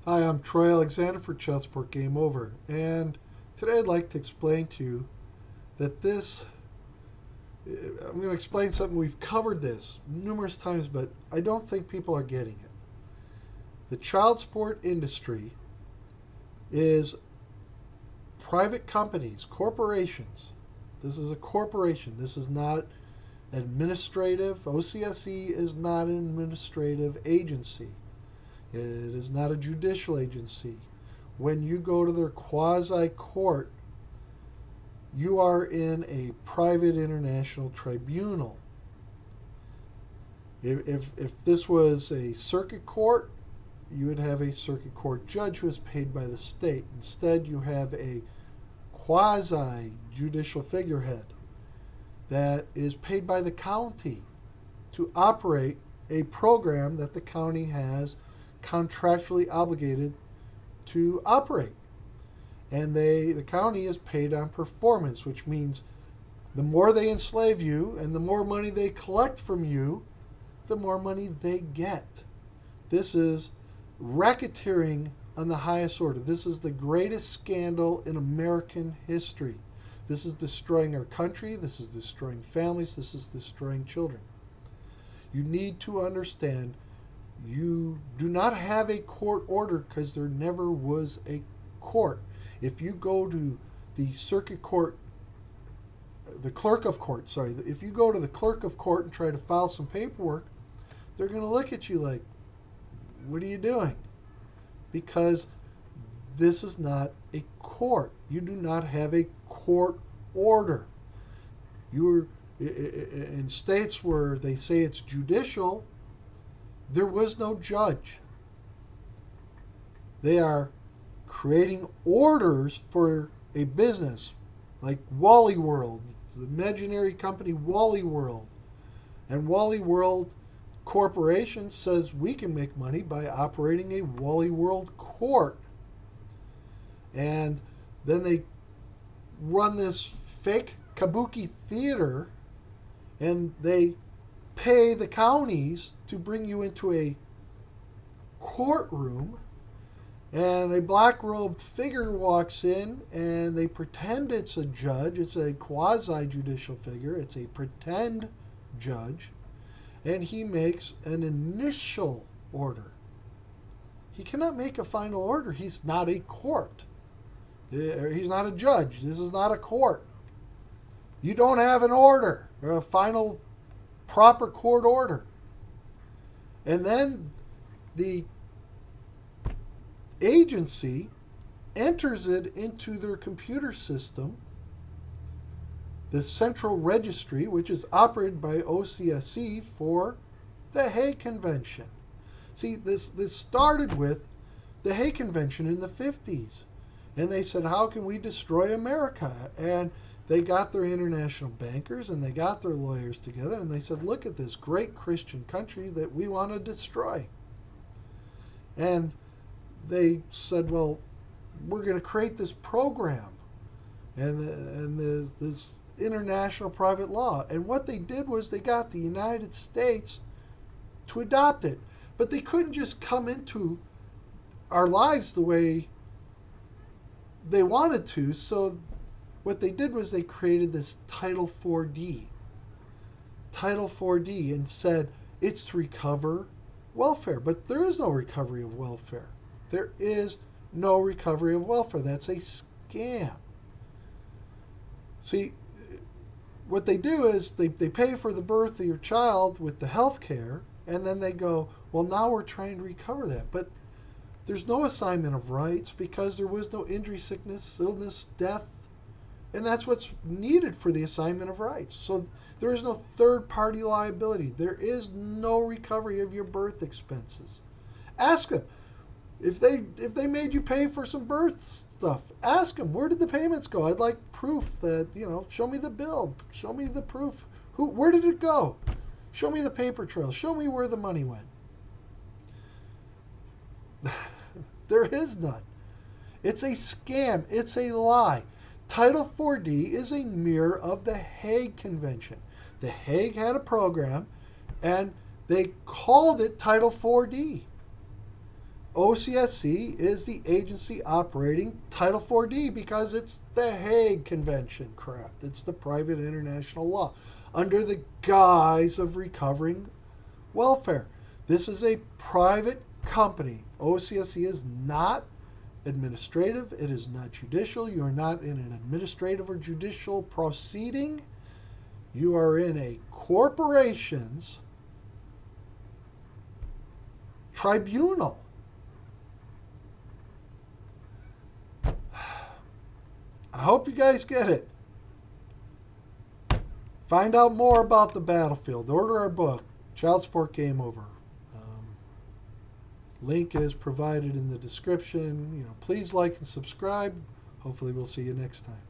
Hi, I'm Troy Alexander for Child Support Game Over, and today I'd like to explain to you that I'm going to explain something. We've covered this numerous times, but I don't think people are getting it. The child support industry is private companies, corporations. This is a corporation. This is not administrative. OCSE is not an administrative agency. It is not a judicial agency. When you go to their quasi court, you are in a private international tribunal. If this was a circuit court, you would have a circuit court judge who is paid by the state. Instead, you have a quasi judicial figurehead that is paid by the county to operate a program that the county has contractually obligated to operate. And the county is paid on performance, which means the more they enslave you and the more money they collect from you, the more money they get. This is racketeering on the highest order. This is the greatest scandal in American history. This is destroying our country. This is destroying families. This is destroying children. You need to understand you do not have a court order because there never was a court. If you go to the circuit court, the clerk of court, sorry, if you go to the clerk of court and try to file some paperwork, they're going to look at you like, what are you doing? Because this is not a court. You do not have a court order. You're in states where they say it's judicial, there was no judge. They are creating orders for a business like Wally World, the imaginary company Wally World. And Wally World Corporation says we can make money by operating a Wally World court. And then they run this fake kabuki theater and they pay the counties to bring you into a courtroom, and a black-robed figure walks in and they pretend it's a judge. It's a quasi-judicial figure. It's a pretend judge, and he makes an initial order. He cannot make a final order. He's not a court. He's not a judge. This is not a court. You don't have an order or a final proper court order. And then the agency enters it into their computer system, the central registry, which is operated by OCSE for the Hague Convention. See, this started with the Hague Convention in the 50s. And they said, how can we destroy America? And they got their international bankers and they got their lawyers together and they said, look at this great Christian country that we want to destroy. And they said, well, we're going to create this program and this international private law. And what they did was they got the United States to adopt it. But they couldn't just come into our lives the way they wanted to, so what they did was they created this Title 4D. Title 4D, and said it's to recover welfare. But there is no recovery of welfare. There is no recovery of welfare. That's a scam. See, what they do is they pay for the birth of your child with the health care, and then they go, well, now we're trying to recover that. But there's no assignment of rights because there was no injury, sickness, illness, death. And that's what's needed for the assignment of rights. So there is no third-party liability. There is no recovery of your birth expenses. Ask them. If they made you pay for some birth stuff, ask them, where did the payments go? I'd like proof that, show me the bill. Show me the proof. Where did it go? Show me the paper trail. Show me where the money went. There is none. It's a scam. It's a lie. Title 4D is a mirror of the Hague Convention. The Hague had a program, and they called it Title 4D. OCSC is the agency operating Title 4D because it's the Hague Convention crap. It's the private international law under the guise of recovering welfare. This is a private company. OCSC is not administrative. It is not judicial. You are not in an administrative or judicial proceeding. You are in a corporation's tribunal. I hope you guys get it. Find out more about the battlefield. Order our book, Child Support Game Over. Link is provided in the description. Please like and subscribe. Hopefully we'll see you next time.